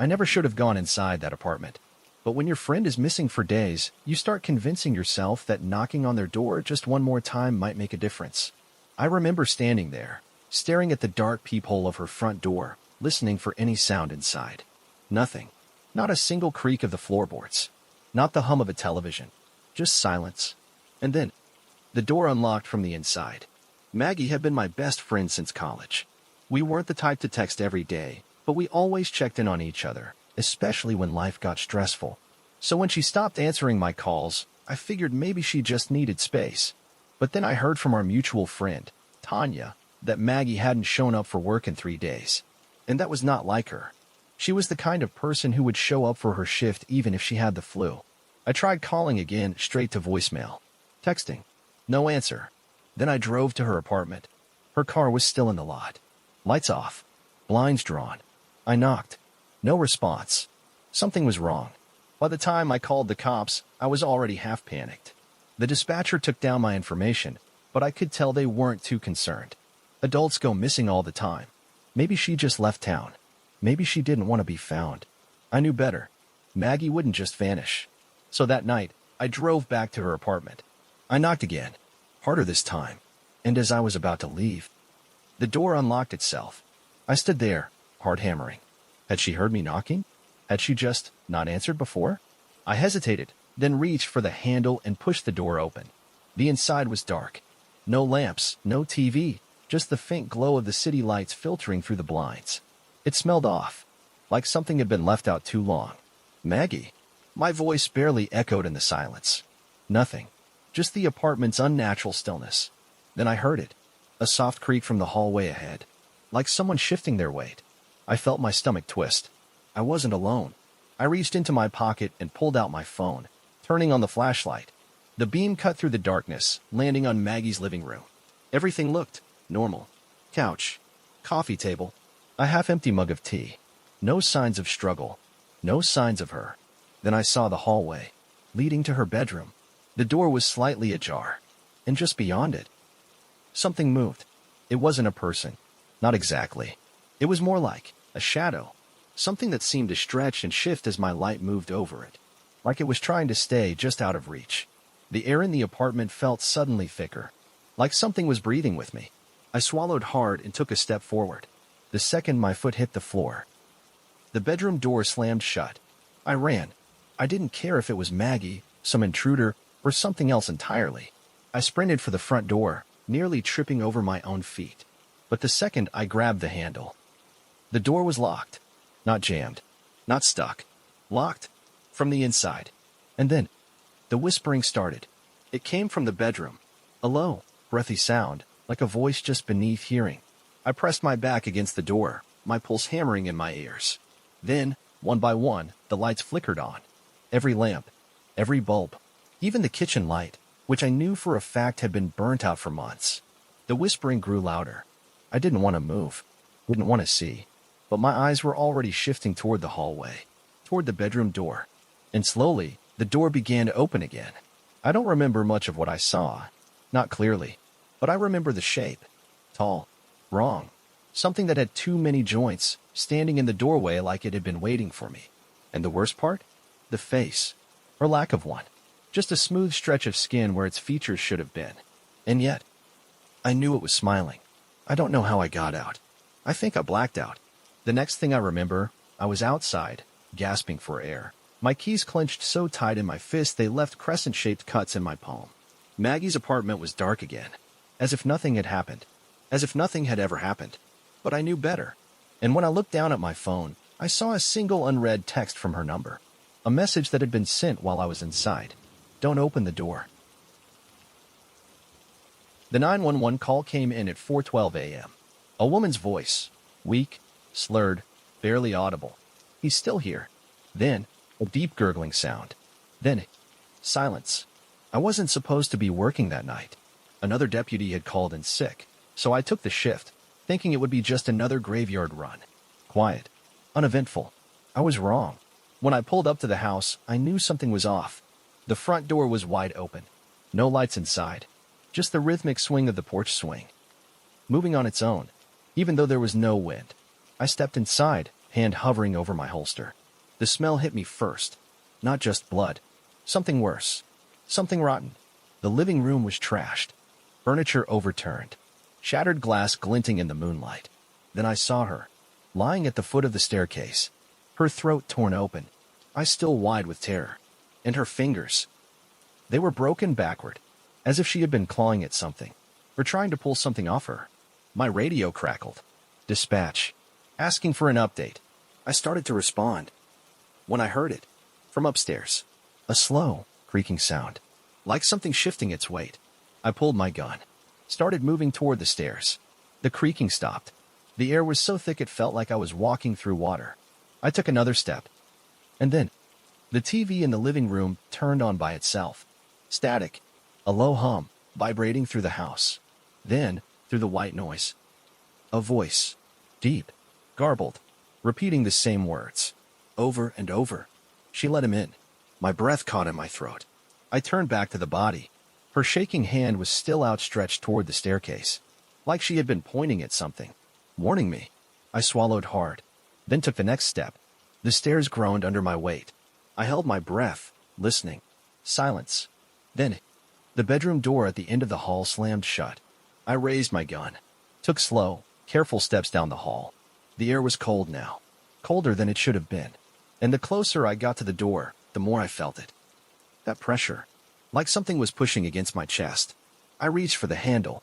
I never should have gone inside that apartment. But when your friend is missing for days, you start convincing yourself that knocking on their door just one more time might make a difference. I remember standing there, staring at the dark peephole of her front door, listening for any sound inside. Nothing. Not a single creak of the floorboards. Not the hum of a television. Just silence. And then, the door unlocked from the inside. Maggie had been my best friend since college. We weren't the type to text every day, but we always checked in on each other, especially when life got stressful. So when she stopped answering my calls, I figured maybe she just needed space. But then I heard from our mutual friend, Tanya, that Maggie hadn't shown up for work in 3 days. And that was not like her. She was the kind of person who would show up for her shift even if she had the flu. I tried calling again, straight to voicemail. Texting. No answer. Then I drove to her apartment. Her car was still in the lot. Lights off. Blinds drawn. I knocked. No response. Something was wrong. By the time I called the cops, I was already half panicked. The dispatcher took down my information, but I could tell they weren't too concerned. Adults go missing all the time. Maybe she just left town. Maybe she didn't want to be found. I knew better. Maggie wouldn't just vanish. So that night, I drove back to her apartment. I knocked again, harder this time, and as I was about to leave, the door unlocked itself. I stood there, hard hammering. Had she heard me knocking? Had she just not answered before? I hesitated, then reached for the handle and pushed the door open. The inside was dark. No lamps, no TV, just the faint glow of the city lights filtering through the blinds. It smelled off, like something had been left out too long. Maggie. My voice barely echoed in the silence. Nothing. Just the apartment's unnatural stillness. Then I heard it. A soft creak from the hallway ahead. Like someone shifting their weight. I felt my stomach twist. I wasn't alone. I reached into my pocket and pulled out my phone, turning on the flashlight. The beam cut through the darkness, landing on Maggie's living room. Everything looked normal. Couch. Coffee table. A half-empty mug of tea. No signs of struggle. No signs of her. Then I saw the hallway, leading to her bedroom. The door was slightly ajar, and just beyond it, something moved. It wasn't a person. Not exactly. It was more like a shadow. Something that seemed to stretch and shift as my light moved over it, like it was trying to stay just out of reach. The air in the apartment felt suddenly thicker, like something was breathing with me. I swallowed hard and took a step forward. The second my foot hit the floor, the bedroom door slammed shut. I ran. I didn't care if it was Maggie, some intruder, or something else entirely. I sprinted for the front door, nearly tripping over my own feet. But the second I grabbed the handle, the door was locked. Not jammed. Not stuck. Locked. From the inside. And then, the whispering started. It came from the bedroom. A low, breathy sound, like a voice just beneath hearing. I pressed my back against the door, my pulse hammering in my ears. Then, one by one, the lights flickered on. Every lamp, every bulb, even the kitchen light, which I knew for a fact had been burnt out for months. The whispering grew louder. I didn't want to move, didn't want to see, but my eyes were already shifting toward the hallway, toward the bedroom door. And slowly, the door began to open again. I don't remember much of what I saw, not clearly, but I remember the shape. Tall, wrong, something that had too many joints, standing in the doorway like it had been waiting for me. And the worst part? The face, or lack of one. Just a smooth stretch of skin where its features should have been. And yet, I knew it was smiling. I don't know how I got out. I think I blacked out. The next thing I remember, I was outside, gasping for air. My keys clenched so tight in my fist they left crescent-shaped cuts in my palm. Maggie's apartment was dark again, as if nothing had happened, as if nothing had ever happened. But I knew better. And when I looked down at my phone, I saw a single unread text from her number. A message that had been sent while I was inside. Don't open the door. The 911 call came in at 4:12 a.m. A woman's voice, weak, slurred, barely audible. He's still here. Then, a deep gurgling sound. Then, silence. I wasn't supposed to be working that night. Another deputy had called in sick, so I took the shift, thinking it would be just another graveyard run. Quiet. Uneventful. I was wrong. When I pulled up to the house, I knew something was off. The front door was wide open. No lights inside. Just the rhythmic swing of the porch swing. Moving on its own, even though there was no wind. I stepped inside, hand hovering over my holster. The smell hit me first. Not just blood. Something worse. Something rotten. The living room was trashed. Furniture overturned. Shattered glass glinting in the moonlight. Then I saw her, lying at the foot of the staircase. Her throat torn open, eyes still wide with terror. And her fingers. They were broken backward, as if she had been clawing at something, or trying to pull something off her. My radio crackled. Dispatch. Asking for an update. I started to respond. When I heard it, from upstairs, a slow, creaking sound, like something shifting its weight. I pulled my gun, started moving toward the stairs. The creaking stopped. The air was so thick it felt like I was walking through water. I took another step. And then, the TV in the living room turned on by itself. Static. A low hum, vibrating through the house. Then, through the white noise, a voice. Deep. Garbled. Repeating the same words. Over and over. She let him in. My breath caught in my throat. I turned back to the body. Her shaking hand was still outstretched toward the staircase, like she had been pointing at something, warning me. I swallowed hard, then took the next step. The stairs groaned under my weight. I held my breath, listening. Silence. Then, the bedroom door at the end of the hall slammed shut. I raised my gun, took slow, careful steps down the hall. The air was cold now, colder than it should have been. And the closer I got to the door, the more I felt it. That pressure, like something was pushing against my chest. I reached for the handle,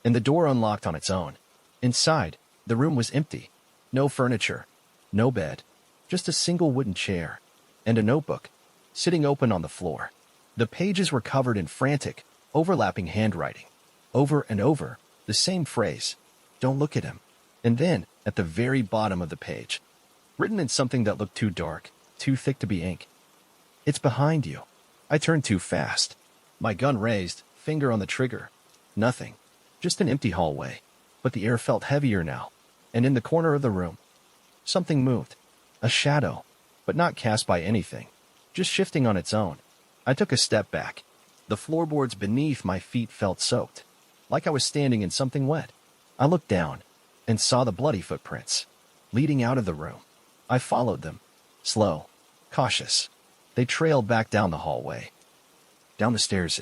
and the door unlocked on its own. Inside, the room was empty. No furniture, no bed, just a single wooden chair, and a notebook, sitting open on the floor. The pages were covered in frantic, overlapping handwriting. Over and over, the same phrase, "Don't look at him." And then, at the very bottom of the page, written in something that looked too dark, too thick to be ink, "It's behind you." I turned too fast. My gun raised, finger on the trigger. Nothing. Just an empty hallway. But the air felt heavier now. And in the corner of the room, something moved. A shadow, but not cast by anything. Just shifting on its own. I took a step back. The floorboards beneath my feet felt soaked, like I was standing in something wet. I looked down and saw the bloody footprints leading out of the room. I followed them, slow, cautious. They trailed back down the hallway, down the stairs,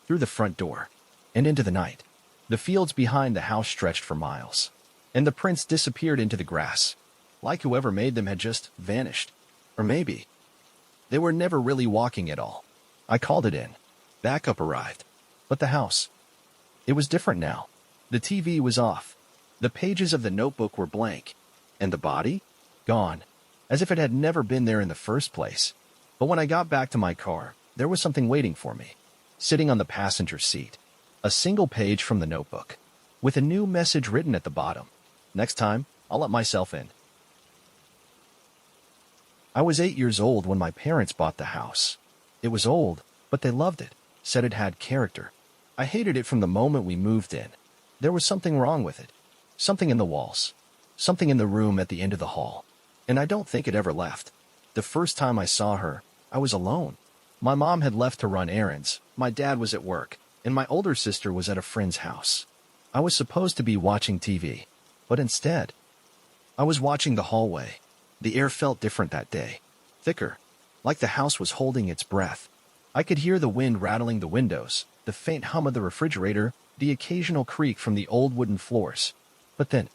through the front door, and into the night. The fields behind the house stretched for miles, and the prints disappeared into the grass, like whoever made them had just vanished. Or maybe they were never really walking at all. I called it in. Backup arrived. But the house, it was different now. The TV was off. The pages of the notebook were blank. And the body? Gone. As if it had never been there in the first place. But when I got back to my car, there was something waiting for me. Sitting on the passenger seat. A single page from the notebook, with a new message written at the bottom. Next time, I'll let myself in. I was 8 years old when my parents bought the house. It was old, but they loved it, said it had character. I hated it from the moment we moved in. There was something wrong with it. Something in the walls. Something in the room at the end of the hall. And I don't think it ever left. The first time I saw her, I was alone. My mom had left to run errands, my dad was at work, and my older sister was at a friend's house. I was supposed to be watching TV, but instead, I was watching the hallway. The air felt different that day. Thicker, like the house was holding its breath. I could hear the wind rattling the windows, the faint hum of the refrigerator, the occasional creak from the old wooden floors. But then,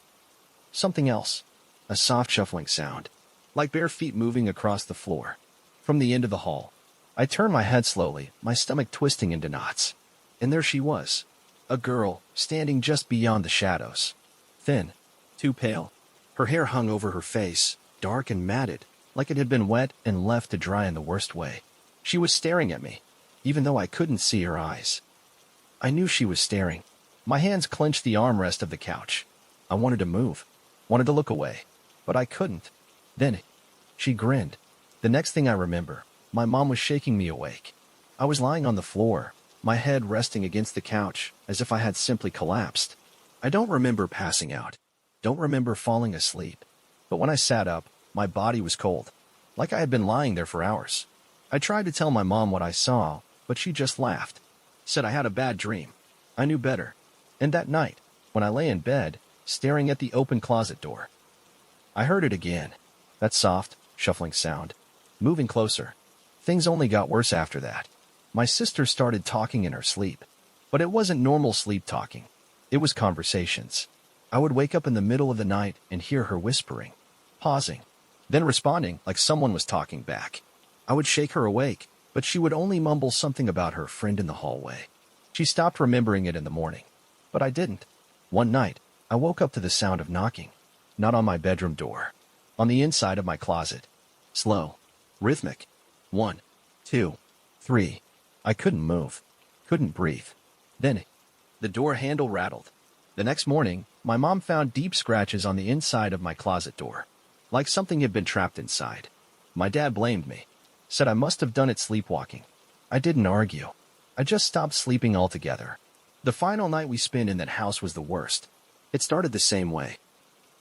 something else. A soft shuffling sound, like bare feet moving across the floor. From the end of the hall, I turned my head slowly, my stomach twisting into knots. And there she was, a girl, standing just beyond the shadows. Thin, too pale. Her hair hung over her face, dark and matted, like it had been wet and left to dry in the worst way. She was staring at me, even though I couldn't see her eyes. I knew she was staring. My hands clenched the armrest of the couch. I wanted to move, wanted to look away, but I couldn't. Then, she grinned. The next thing I remember, my mom was shaking me awake. I was lying on the floor, my head resting against the couch, as if I had simply collapsed. I don't remember passing out, don't remember falling asleep. But when I sat up, my body was cold, like I had been lying there for hours. I tried to tell my mom what I saw, but she just laughed, said I had a bad dream. I knew better. And that night, when I lay in bed, staring at the open closet door, I heard it again, That soft, shuffling sound. Moving closer. Things only got worse after that. My sister started talking in her sleep. But it wasn't normal sleep talking. It was conversations. I would wake up in the middle of the night and hear her whispering, pausing, then responding like someone was talking back. I would shake her awake, but she would only mumble something about her friend in the hallway. She stopped remembering it in the morning. But I didn't. One night, I woke up to the sound of knocking. Not on my bedroom door. On the inside of my closet. Slow. Rhythmic. 1, 2, 3. I couldn't move. Couldn't breathe. Then, the door handle rattled. The next morning, my mom found deep scratches on the inside of my closet door. Like something had been trapped inside. My dad blamed me. Said I must have done it sleepwalking. I didn't argue. I just stopped sleeping altogether. The final night we spent in that house was the worst. It started the same way.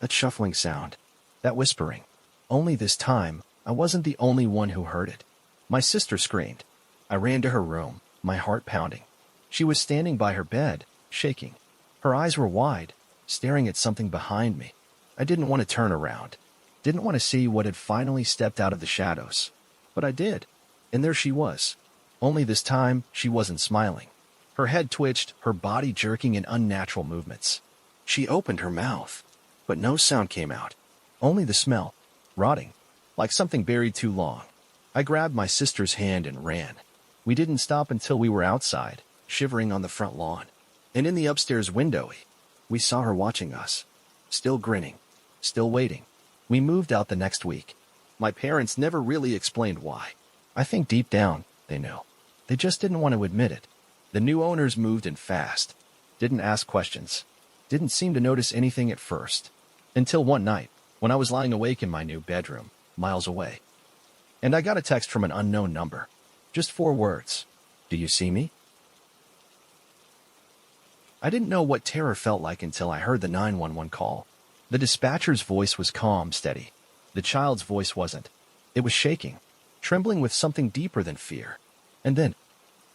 That shuffling sound. That whispering. Only this time, I wasn't the only one who heard it. My sister screamed. I ran to her room, my heart pounding. She was standing by her bed, shaking. Her eyes were wide, staring at something behind me. I didn't want to turn around. Didn't want to see what had finally stepped out of the shadows. But I did. And there she was. Only this time, she wasn't smiling. Her head twitched, her body jerking in unnatural movements. She opened her mouth, but no sound came out. Only the smell. Rotting. Like something buried too long. I grabbed my sister's hand and ran. We didn't stop until we were outside, shivering on the front lawn. And in the upstairs window, we saw her watching us. Still grinning. Still waiting. We moved out the next week. My parents never really explained why. I think deep down, they knew. They just didn't want to admit it. The new owners moved in fast. Didn't ask questions. Didn't seem to notice anything at first. Until one night, when I was lying awake in my new bedroom, miles away. And I got a text from an unknown number. Just 4 words. Do you see me? I didn't know what terror felt like until I heard the 911 call. The dispatcher's voice was calm, steady. The child's voice wasn't. It was shaking, trembling with something deeper than fear. And then,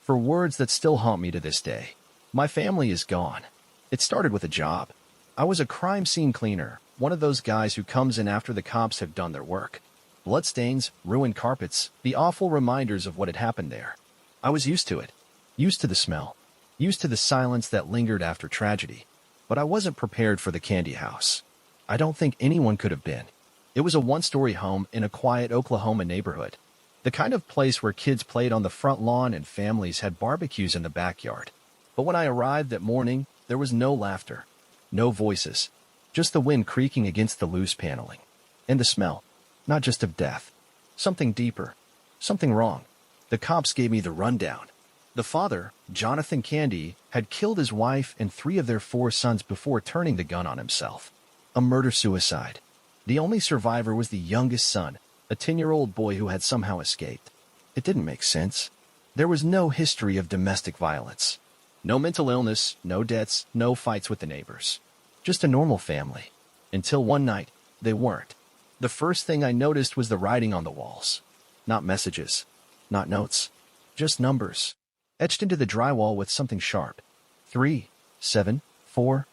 for words that still haunt me to this day, my family is gone. It started with a job. I was a crime scene cleaner, one of those guys who comes in after the cops have done their work. Bloodstains, ruined carpets, the awful reminders of what had happened there. I was used to it. Used to the smell. Used to the silence that lingered after tragedy. But I wasn't prepared for the candy house. I don't think anyone could have been. It was a 1-story home in a quiet Oklahoma neighborhood. The kind of place where kids played on the front lawn and families had barbecues in the backyard. But when I arrived that morning, there was no laughter. No voices. Just the wind creaking against the loose paneling. And the smell. Not just of death. Something deeper. Something wrong. The cops gave me the rundown. The father, Jonathan Candy, had killed his wife and 3 of their 4 sons before turning the gun on himself. A murder-suicide. The only survivor was the youngest son, a 10-year-old boy who had somehow escaped. It didn't make sense. There was no history of domestic violence. No mental illness, no deaths, no fights with the neighbors. Just a normal family. Until one night, they weren't. The first thing I noticed was the writing on the walls. Not messages. Not notes. Just numbers. Etched into the drywall with something sharp. 3, 7, 4,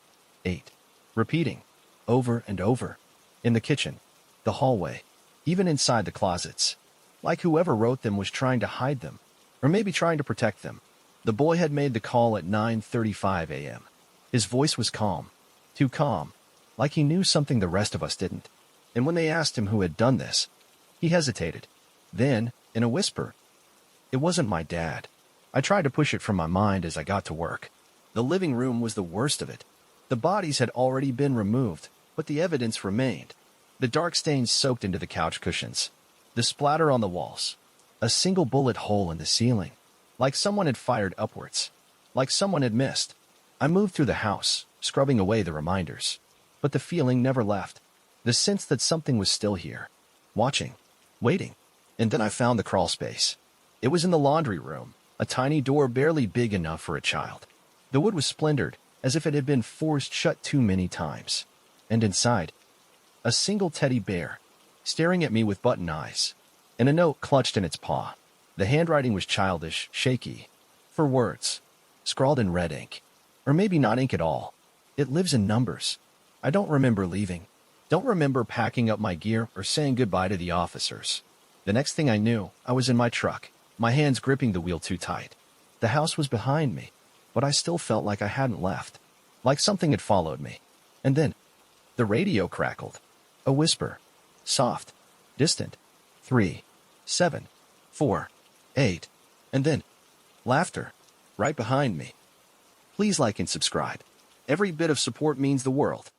8. Repeating. Over and over. In the kitchen. The hallway. Even inside the closets. Like whoever wrote them was trying to hide them. Or maybe trying to protect them. The boy had made the call at 9:35 a.m. His voice was calm. Too calm. Like he knew something the rest of us didn't. And when they asked him who had done this, he hesitated. Then, in a whisper, "It wasn't my dad." I tried to push it from my mind as I got to work. The living room was the worst of it. The bodies had already been removed, but the evidence remained. The dark stains soaked into the couch cushions. The splatter on the walls. A single bullet hole in the ceiling. Like someone had fired upwards. Like someone had missed. I moved through the house, scrubbing away the reminders. But the feeling never left. The sense that something was still here. Watching. Waiting. And then I found the crawl space. It was in the laundry room. A tiny door barely big enough for a child. The wood was splintered, as if it had been forced shut too many times. And inside, a single teddy bear, staring at me with button eyes, and a note clutched in its paw. The handwriting was childish, shaky. 4 words, scrawled in red ink. Or maybe not ink at all. It lives in numbers. I don't remember leaving. Don't remember packing up my gear or saying goodbye to the officers. The next thing I knew, I was in my truck, my hands gripping the wheel too tight. The house was behind me, but I still felt like I hadn't left, like something had followed me. And then, the radio crackled. A whisper. Soft. Distant. 3, 7, 4, 8. And then, laughter. Right behind me. Please like and subscribe. Every bit of support means the world.